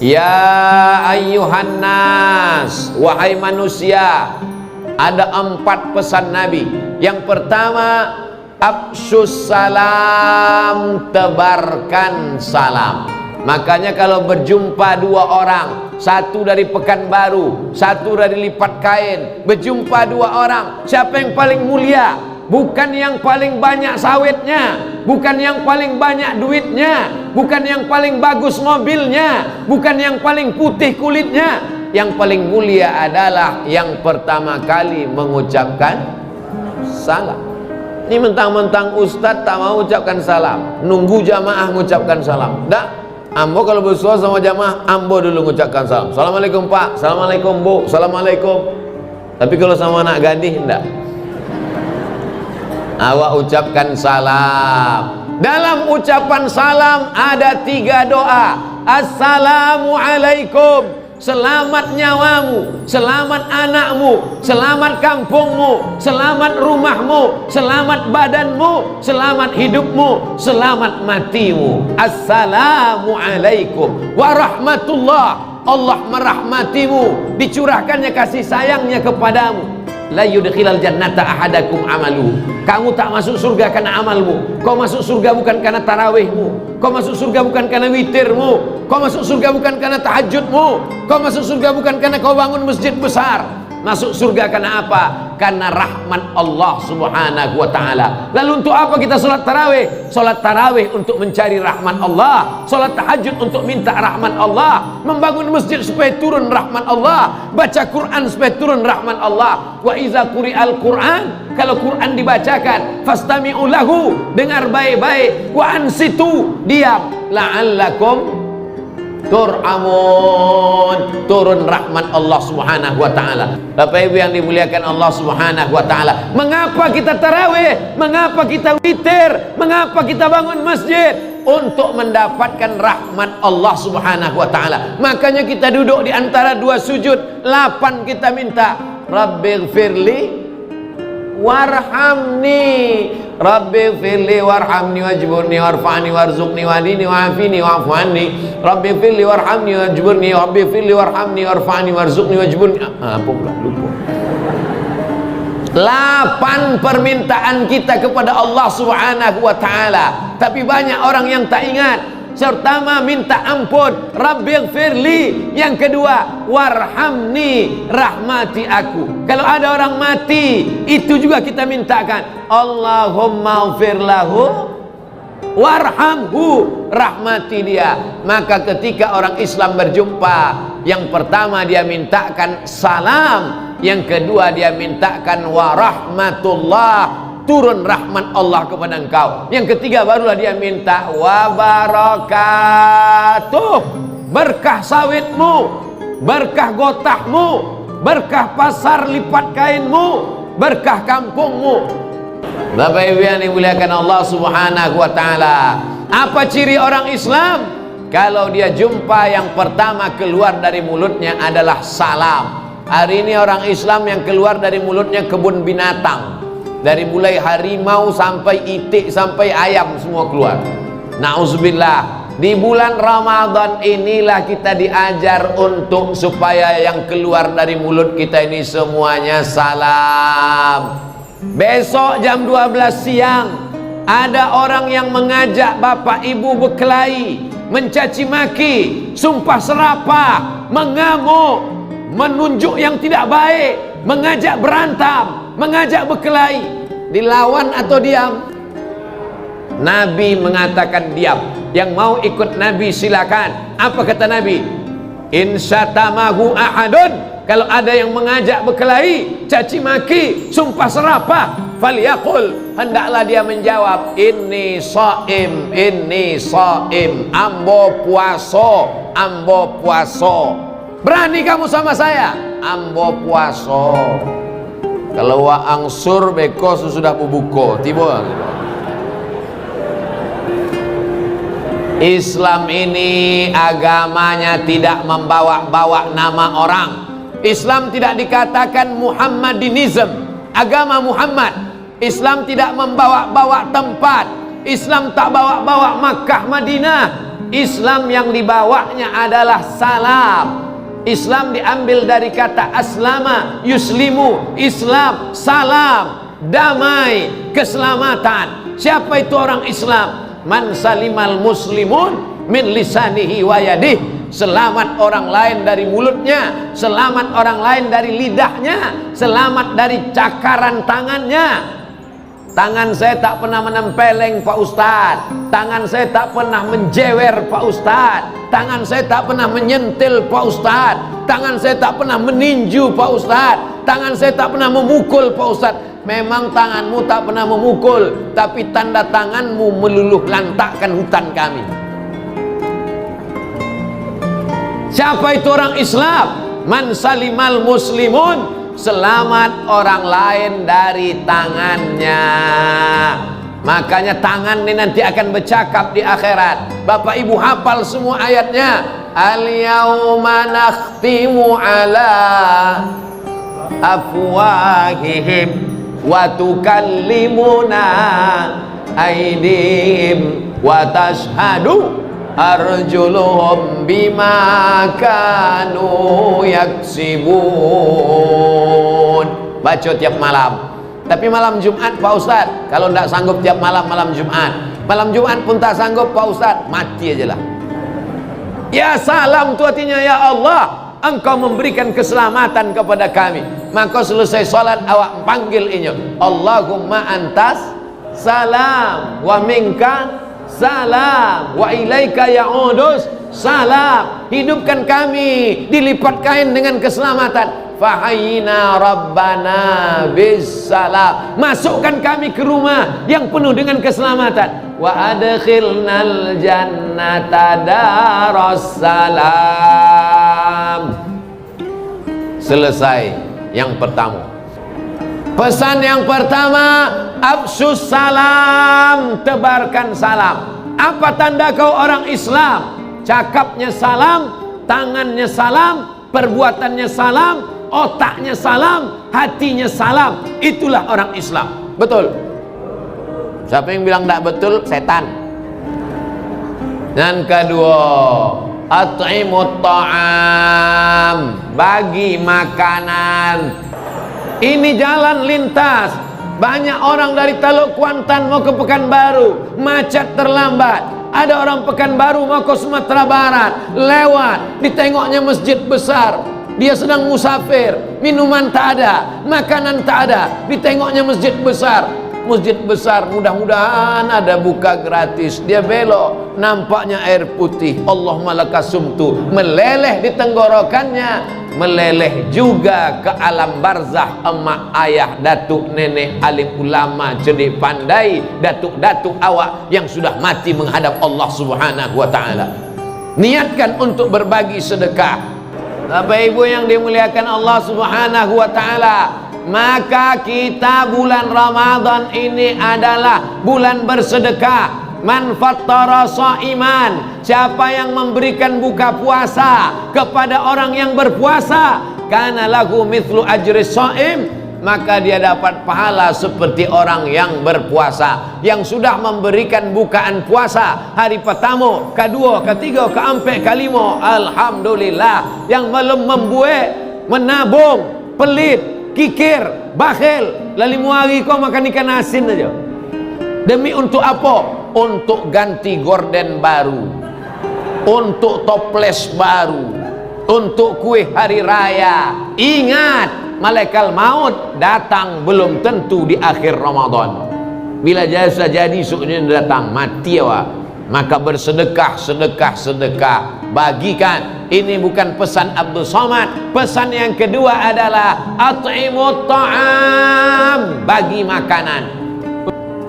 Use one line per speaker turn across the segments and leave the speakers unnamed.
Ya ayyuhan nas, wahai manusia. Ada 4 pesan Nabi. Yang pertama, afsyus salam, tebarkan salam. Makanya kalau berjumpa 2 orang, satu dari Pekanbaru, satu dari Lipat Kain, berjumpa 2 orang, siapa yang paling mulia? Bukan yang paling banyak sawitnya, bukan yang paling banyak duitnya, bukan yang paling bagus mobilnya, bukan yang paling putih kulitnya. Yang paling mulia adalah yang pertama kali mengucapkan salam. Ini mentang-mentang ustadz tak mau ucapkan salam, nunggu jamaah mengucapkan salam. Dak, ambo kalau bersuara sama jamaah, ambo dulu mengucapkan salam. Assalamualaikum Pak, assalamualaikum Bu, assalamualaikum. Tapi kalau sama anak gadis enggak. Awak ucapkan salam. Dalam ucapan salam ada 3 doa. Assalamualaikum, selamat nyawamu, selamat anakmu, selamat kampungmu, selamat rumahmu, selamat badanmu, selamat hidupmu, selamat matimu. Assalamualaikum warahmatullah. Allah merahmatimu, dicurahkannya kasih sayangnya kepadamu. La yudkhilal jannata ahadakum amalu. Kamu tak masuk surga karena amalmu. Kau masuk surga bukan karena tarawihmu. Kau masuk surga bukan karena witirmu. Kau masuk surga bukan karena tahajudmu. Kau masuk surga bukan karena kau bangun masjid besar. Masuk surga karena apa? Karena rahmat Allah subhanahu wa ta'ala. Lalu untuk apa kita sholat tarawih? Sholat tarawih untuk mencari rahmat Allah, sholat tahajud untuk minta rahmat Allah, membangun masjid supaya turun rahmat Allah, baca Quran supaya turun rahmat Allah. Wa iza quri'al Quran, kalau Quran dibacakan, fastami'u lahu, dengar baik-baik, wa ansitu, diam, la'allakum tur'amun, turun rahmat Allah subhanahu wa ta'ala. Bapak Ibu yang dimuliakan Allah subhanahu wa ta'ala, mengapa kita tarawih? Mengapa kita witir? Mengapa kita bangun masjid? Untuk mendapatkan rahmat Allah subhanahu wa ta'ala. Makanya kita duduk di antara 2 sujud, 8 kita minta Rabbighfirli warhamni, Rabbighfirli warhamni wajburni warfa'ni warzuqni wadini wa'afini wa'afu'anni, Rabbighfirli warhamni wajburni, Rabbighfirli warhamni warfa'ni warzuqni wajburni. Apa pula lupa. 8 permintaan kita kepada Allah subhanahu wa ta'ala. Tapi banyak orang yang tak ingat. Pertama minta ampun, Rabbighfirli. Yang kedua, warhamni, rahmati aku. Kalau ada orang mati, itu juga kita mintakan, Allahumma ghfir lahu warhamhu, rahmati dia. Maka ketika orang Islam berjumpa, yang pertama dia mintakan salam, yang kedua dia mintakan warahmatullah, turun rahmat Allah kepada engkau. Yang ketiga barulah dia minta wabarakatuh, berkah sawitmu, berkah gotahmu, berkah pasar lipat kainmu, berkah kampungmu. Bapak Ibu yang dimuliakan Allah subhanahu wa ta'ala, apa ciri orang Islam? Kalau dia jumpa, yang pertama keluar dari mulutnya adalah salam. Hari ini orang Islam yang keluar dari mulutnya kebun binatang. Dari mulai harimau sampai itik sampai ayam semua keluar. Nauzubillah. Di bulan Ramadan inilah kita diajar untuk supaya yang keluar dari mulut kita ini semuanya salam. Besok jam 12 siang ada orang yang mengajak bapak ibu berkelahi, mencaci maki, sumpah serapah, mengamuk, menunjuk yang tidak baik, mengajak berantem, mengajak berkelahi. Dilawan atau diam? Nabi mengatakan diam. Yang mau ikut Nabi silakan. Apa kata Nabi? Insyatamahu ahadun, kalau ada yang mengajak berkelahi, caci maki, sumpah serapah, falyaqul, hendaklah dia menjawab, inni shaim, ambo puaso, ambo puaso. Berani kamu sama saya? Ambo puaso. Kalau wa angsur beko sudah bubuko tiba. Islam ini agamanya tidak membawa-bawa nama orang. Islam tidak dikatakan Muhammadinism, agama Muhammad. Islam tidak membawa-bawa tempat. Islam tak bawa-bawa Makkah Madinah. Islam yang dibawanya adalah salam. Islam diambil dari kata aslama yuslimu, Islam, salam, damai, keselamatan. Siapa itu orang Islam? Man salimal muslimun min lisanihi wa yadihi. Selamat orang lain dari mulutnya, selamat orang lain dari lidahnya, selamat dari cakaran tangannya. Tangan saya tak pernah menempeleng Pak Ustadz, tangan saya tak pernah menjewer Pak Ustadz, tangan saya tak pernah menyentil Pak Ustadz, tangan saya tak pernah meninju Pak Ustadz, tangan saya tak pernah memukul Pak Ustadz. Memang tanganmu tak pernah memukul, tapi tanda tanganmu meluluh lantakkan hutan kami. Siapa itu orang Islam? Man salimal muslimun, selamat orang lain dari tangannya. Makanya tangan ini nanti akan bercakap di akhirat. Bapak ibu hafal semua ayatnya. Al-yawma nakhtimu ala afwahihim wa tukallimuna aydihim wa tashhadu arjuluhum bima kanu yaksibun. Baca tiap malam. Tapi malam Jumat Pak Ustaz, kalau tidak sanggup tiap malam, malam Jumat. Malam Jumat pun tak sanggup Pak Ustaz, mati aja lah. Ya salam itu artinya, ya Allah, Engkau memberikan keselamatan kepada kami. Maka selesai salat awak panggil ini, Allahumma antas salam wa minka salam wa ilaika ya'udus salam. Hidupkan kami, dilipat kain dengan keselamatan. Fahayyina rabbana bis salam. Masukkan kami ke rumah yang penuh dengan keselamatan. Wa adkhilnal jannata daras salam. Selesai yang pertama. Pesan yang pertama, absus salam, tebarkan salam. Apa tanda kau orang Islam? Cakapnya salam, tangannya salam, perbuatannya salam, otaknya salam, hatinya salam. Itulah orang Islam. Betul? Siapa yang bilang tidak betul? Setan. Dan kedua, at'imut ta'am, bagi makanan. Ini jalan lintas. Banyak orang dari Teluk Kuantan mau ke Pekanbaru, macet terlambat. Ada orang Pekanbaru mau ke Sumatera Barat, lewat, ditengoknya masjid besar. Dia sedang musafir, minuman tak ada, makanan tak ada, ditengoknya masjid besar. Masjid besar, mudah-mudahan ada buka gratis. Dia belok, nampaknya air putih. Allahumma lakasumtu, meleleh di tenggorokannya, meleleh juga ke alam barzah. Emak, ayah, datuk, nenek, alim ulama, cerdik pandai, datuk-datuk awak yang sudah mati menghadap Allah Subhanahu wa ta'ala. Niatkan untuk berbagi sedekah. Bapak ibu yang dimuliakan Allah Subhanahu wa ta'ala, maka kita bulan Ramadan ini adalah bulan bersedekah. Man fattara shaiman, siapa yang memberikan buka puasa kepada orang yang berpuasa, kana lahu mithlu ajri shaim, maka dia dapat pahala seperti orang yang berpuasa, yang sudah memberikan bukaan puasa hari pertama, kedua, ketiga, keempat, kelima. Alhamdulillah. Yang belum membuat, menabung, pelit, kikir, bakhil, lalimu hari kau makan ikan asin aja. Demi untuk apa? Untuk ganti gorden baru, untuk toples baru, untuk kue hari raya. Ingat, malaikat maut datang belum tentu di akhir Ramadan. Bila jasa jadi suknya datang, mati awak. Maka bersedekah, sedekah, sedekah, bagikan. Ini bukan pesan Abdul Somad. Pesan yang kedua adalah at'imut ta'am, bagi makanan.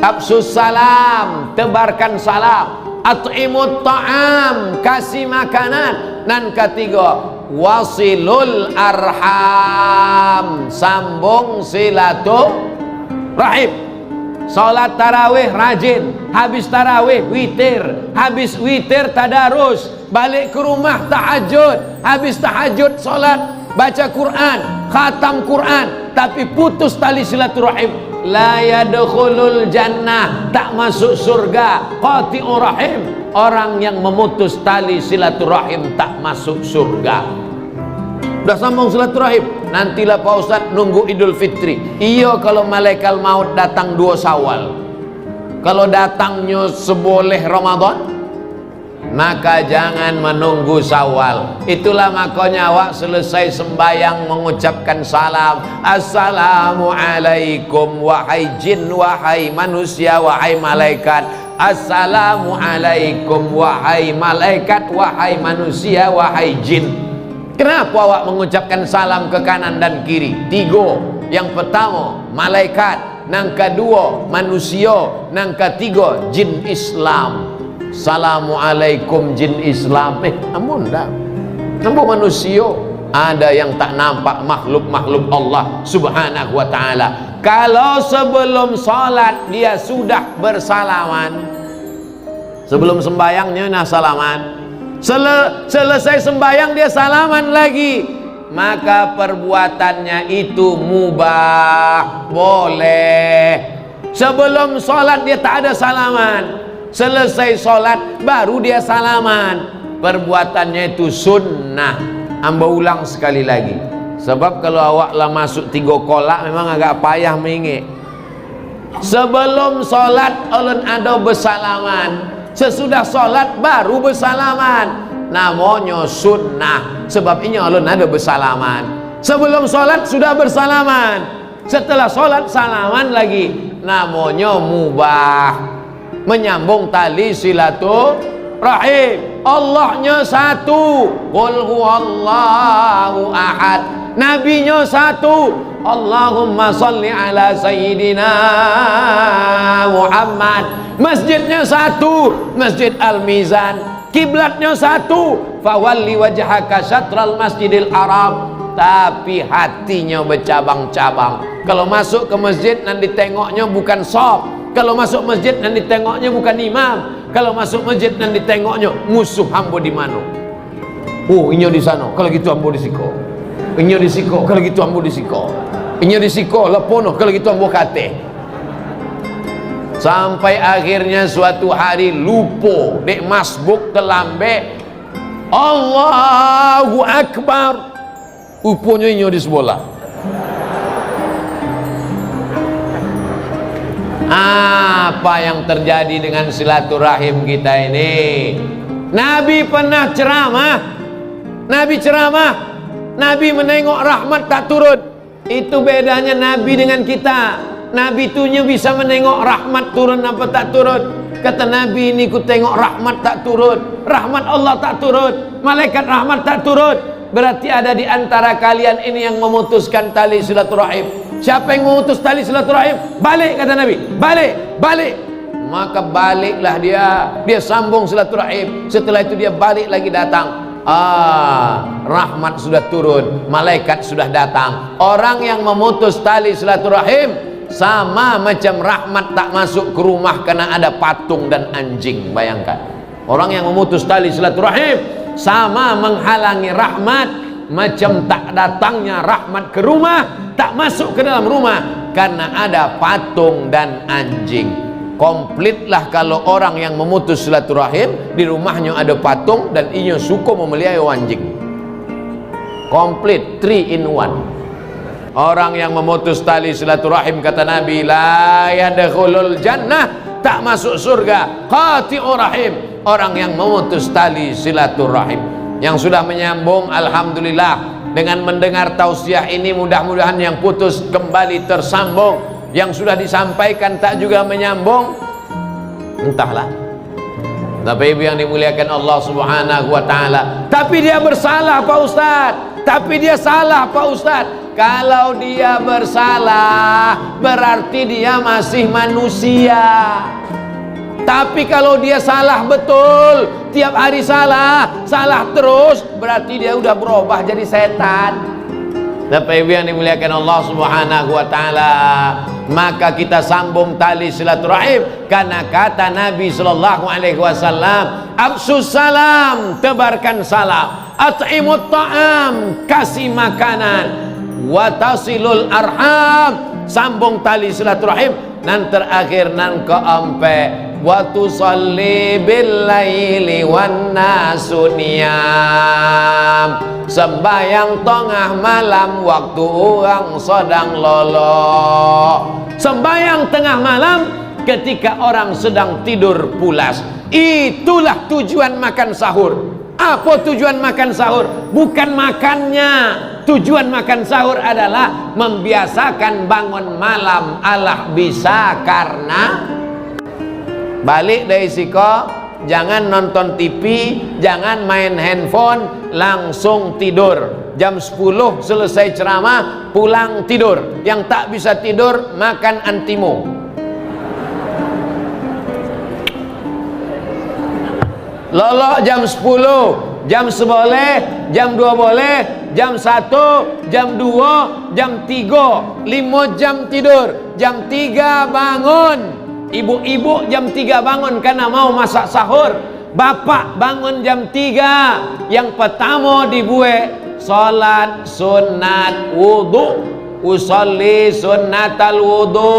Absus salam, tebarkan salam. At'imut ta'am, kasih makanan. Dan ketiga, wasilul arham, sambung silaturahim. Salat tarawih rajin, habis tarawih witir, habis witir tadarus, balik ke rumah tahajud, habis tahajud salat, baca Quran, khatam Quran, tapi putus tali silaturahim. la yadkhulul jannah, tak masuk surga. Qati'ur rahim, orang yang memutus tali silaturahim tak masuk surga. Udah sambung silaturahim, nantilah Pak Ustaz nunggu Idul Fitri. Iya, kalau malaikat maut datang 2 Syawal. Kalau datangnya seboleh Ramadan, maka jangan menunggu Syawal. Itulah makanya awak selesai sembayang mengucapkan salam, Assalamualaikum, wahai jin, wahai manusia, wahai malaikat. Assalamualaikum, wahai malaikat, wahai manusia, wahai jin. Kenapa awak mengucapkan salam ke kanan dan kiri? 3. Yang pertama malaikat, yang kedua manusia, yang ketiga jin Islam. Assalamualaikum jin Islam. Ampun dah, nampak manusia. Ada yang tak nampak makhluk-makhluk Allah subhanahu wa ta'ala. Kalau sebelum salat dia sudah bersalaman, sebelum sembayangnya nah salaman, selesai sembayang dia salaman lagi, maka perbuatannya itu mubah, boleh. Sebelum salat dia tak ada salaman, selesai salat baru dia salaman, perbuatannya itu sunnah. Amba ulang sekali lagi, sebab kalau awak lah masuk 3 kolak memang agak payah mengik. Sebelum salat ulun ada bersalaman, sesudah salat baru bersalaman, namanya sunnah. Sebab ini ulun ada bersalaman. Sebelum salat sudah bersalaman, setelah salat salaman lagi, namanya mubah, menyambung tali silaturahim. Allahnya satu, qul huwallahu ahad. Nabinya satu, Allahumma salli ala sayyidina Muhammad. Masjidnya satu, Masjid Al-Mizan. Kiblatnya satu, fawalli wajhaka syatral masjidil haram. Tapi hatinya bercabang-cabang. Kalau masuk ke masjid nanti tengoknya bukan shop. Kalau masuk masjid nanti tengoknya bukan imam. Kalau masuk masjid nanti tengoknya musuh hamba di mana. Oh, inyo di sana. Kalau gitu hamba di siko. Inyo di siko. Kalau gitu hamba di siko. Inyo di siko lepono. Kalau gitu hamba kate. Sampai akhirnya suatu hari lupa dek masbuk telambe. Allahu Akbar. Uponya inyo di sebelah. Apa yang terjadi dengan silaturahim kita ini? Nabi pernah ceramah, Nabi ceramah, Nabi menengok rahmat tak turun. Itu bedanya Nabi dengan kita. Nabi tuhnya bisa menengok rahmat turun apa tak turun. Kata Nabi ini ku tengok rahmat tak turun, rahmat Allah tak turun, malaikat rahmat tak turun. Berarti ada di antara kalian ini yang memutuskan tali silaturahim. Siapa yang memutus tali silaturahim? Balik, kata Nabi. Balik, balik. Maka baliklah dia sambung silaturahim. Setelah itu dia balik lagi datang. Rahmat sudah turun, malaikat sudah datang. Orang yang memutus tali silaturahim sama macam rahmat tak masuk ke rumah karena ada patung dan anjing. Bayangkan, orang yang memutus tali silaturahim sama menghalangi rahmat, macam tak datangnya rahmat ke rumah, tak masuk ke dalam rumah karena ada patung dan anjing. Komplitlah kalau orang yang memutus silaturahim di rumahnya ada patung dan inya suka memelihara anjing. Komplit, 3 in 1. Orang yang memutus tali silaturahim, kata Nabi, la yadkhulul jannah, tak masuk surga. Qati'ur rahim, orang yang memutus tali silaturahim. Yang sudah menyambung, alhamdulillah. Dengan mendengar tausiah ini mudah-mudahan yang putus kembali tersambung. Yang sudah disampaikan tak juga menyambung, entahlah. Bapak Ibu yang dimuliakan Allah subhanahu wa ta'ala. Tapi dia bersalah Pak Ustaz. Tapi dia salah Pak Ustaz. Kalau dia bersalah berarti dia masih manusia. Tapi kalau dia salah betul, tiap hari salah terus, berarti dia udah berubah jadi setan. Bapak Ibu yang dimuliakan Allah subhanahu wa ta'ala, maka kita sambung tali silaturahim karena kata Nabi sallallahu alaihi wasallam, afsus salam, tebarkan salam, at'imut ta'am, kasih makanan, wa tasilul arham, sambung tali silaturahim. Dan terakhir nan keempat, wa tusalli bil laili wan nasu niyam, sembahyang tengah malam waktu orang sedang lolo. Sembahyang tengah malam ketika orang sedang tidur pulas. Itulah tujuan makan sahur. Apa tujuan makan sahur? Bukan makannya. Tujuan makan sahur adalah membiasakan bangun malam. Allah bisa karena balik dari siko, jangan nonton TV, jangan main handphone, langsung tidur. Jam 10 selesai ceramah, pulang tidur. Yang tak bisa tidur, makan antimo. Lolo jam 10, jam 11 boleh, jam 2 boleh, jam 1, jam 2, jam 3, 5 jam tidur, jam 3 bangun. Ibu-ibu jam 3 bangun karena mau masak sahur. Bapak bangun jam 3. Yang pertama dibuat salat sunat wudu. Usalli sunnatal wudu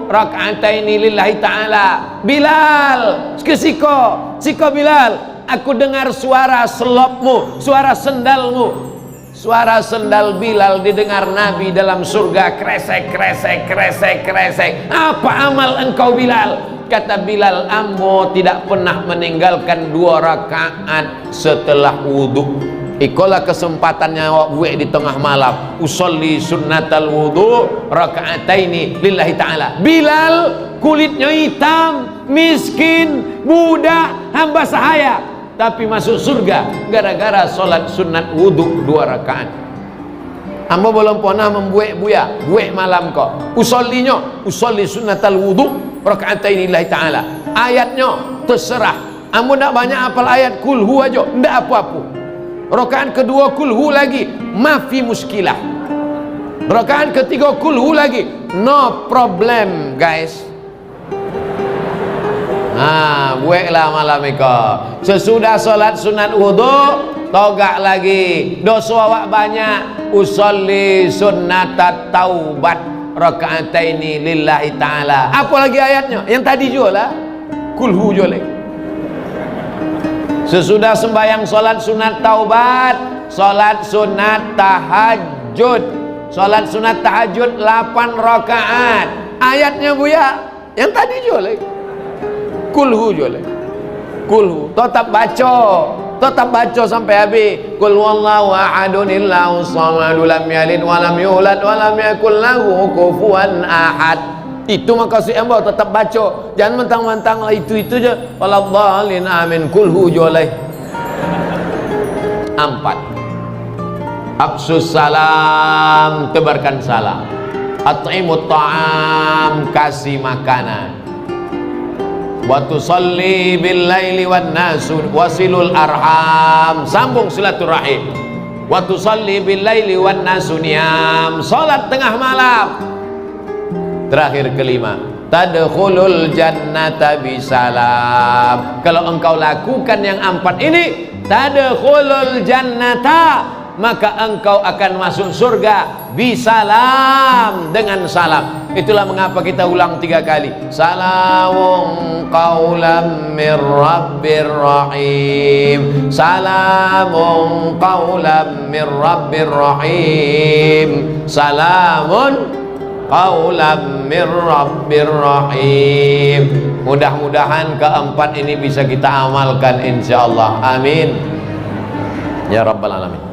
rak'ataini lillahi ta'ala. Bilal, kesiko Bilal, aku dengar suara selopmu, suara sendalmu. Suara sendal Bilal didengar Nabi dalam surga. Kresek, kresek, kresek, kresek. Apa amal engkau Bilal? Kata Bilal, ambo tidak pernah meninggalkan 2 rakaat setelah wudu. Ikolah kesempatannya gue di tengah malam. Usolli sunnatal wudu raka'ataini lillahi ta'ala. Bilal kulitnya hitam, miskin, budak, hamba sahaya, tapi masuk surga gara-gara sholat sunat wudu 2 rakaat. Ambo belum pernah membuat buat malam kok. Usolli sunnatal wudu raka'ataini lillahi ta'ala. Ayatnya terserah. Ambo nak banyak hafal ayat kulhu aja, ndak apa-apa. Rakaat kedua kulhu lagi, mafi muskilah. Rakaat ketiga kulhu lagi, no problem guys. Nah, buatlah malam itu. Sesudah solat sunat wudu, togak lagi. Dosa awak banyak. Usolli sunnatat taubat raka'ataini lillahi ta'ala. Apa lagi ayatnya? Yang tadi juga lah. Kulhu juga lagi. Sesudah sembahyang solat sunat taubat, solat sunat tahajud. Solat sunat tahajud 8 rakaat. Ayatnya buya, yang tadi juga lagi. Kulhu juga lagi. Kulhu, tetap baca sampai habis. Qul huwallahu ahadun illahus samadu lam yalid wa lam yulad wa lam yakul lahu kufuwan ahad. Itu makasih amba tetap baca. Jangan mentang-mentang lah itu je. Waladhdallin amin. Kulhu joleh. 4. Absus salam, tebarkan salam. At'imut ta'am, kasih makanan. Wa tusalli bil laili wan nasu wasilul arham, sambung silaturahim. Wa tusalli bil laili wan nasu niyam, salat tengah malam. Terakhir kelima, tadkhulul jannata bisalam. Kalau engkau lakukan yang 4 ini, tadkhulul jannata, maka engkau akan masuk surga bisalam, dengan salam. Itulah mengapa kita ulang 3 kali. Salamun qaulam mir rabbir rahim. Salamun qaulam mir rabbir rahim. Salamun qaulam mir rabbir rahim. Mudah-mudahan keempat ini bisa kita amalkan insyaallah. Amin ya rabbal alamin.